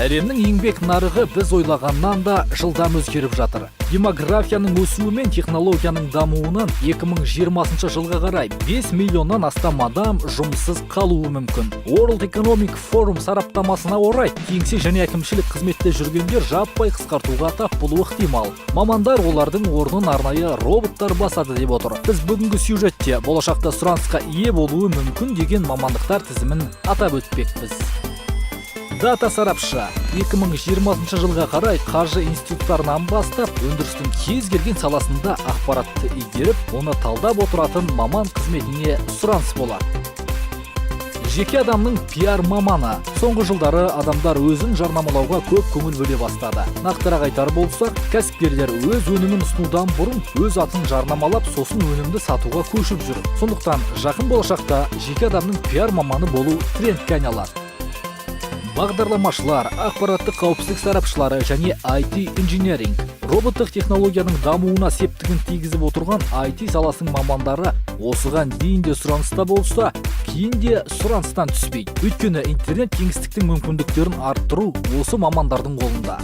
Әлемнің еңбек нарығы біз ойлағаннан да жылдам өзгеріп жатыр. Демографияның өсуі мен технологияның дамуынан 2020 жылға қарай 5 миллионнан астам адам жұмыссыз қалуы мүмкін. World Economic Forum сараптамасына орай, кеңсе және әкімшілік қызметте жүргендер жаппай қысқартуға тап болуы ықтимал. Мамандар олардың орнын арнайы роботтар басады деп отыр. Біз бүгінгі сюжетте болашақта сұранысқа ие болуы мүмкін деген мамандықтар тізімін атап өтпекпіз. Дата сарапшы 2020 жылға қарай қаржы институттарынан бастап өндірістің кез келген саласында ақпаратты игеріп, оны талдап отыратын маман қызметіне сұраныс болады. Жеке адамның пиар маманы. Соңғы жылдары адамдар өзін жарнамалауға көп көңіл бөле бастады. Нақтырақ айтар болсақ, кәсіпкерлер өз өнімін ұсынудан бұрын өз атын жарнамалап, сосын өнімді сатуға көшіп жүр. Сондықтан жақын болашақта жеке адамның пиар маманы болу трендке айналады. Бағдарламашылар, ақпараттық қауіпсіздік сарапшылары және IT инженеринг. Роботтық технологияның дамуына септігін тигізіп отырған IT саласының мамандары осыған дейін де сұраныста болса, кейін де сұраныстан түспейді. Өйткені интернет кеңістіктің мүмкіндіктерін арттыру осы мамандардың қолында.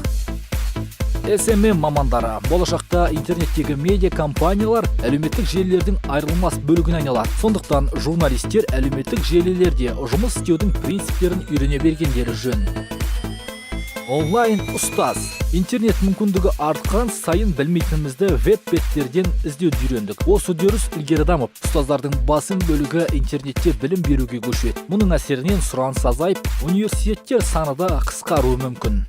SMM мамандары. Болашақта интернеттегі медиа компаниялар әлеуметтік желілердің айырылмас бөлігіне айналады. Сондықтан журналистер әлеуметтік желілерде жұмыс істеудің принциптерін үйрене бергендері жөн. Онлайн ұстаз. Интернет мүмкіндігі артқан сайын білмейтінімізді веб-беттерден іздеуді үйрендік. Осы үдеріс ілгері дамып, ұстаздардың басым бөлігі интернетте білім беруге көшеді. Мұның әсерінен сұраныс азайып, университеттер саны да қысқаруы мүмкін.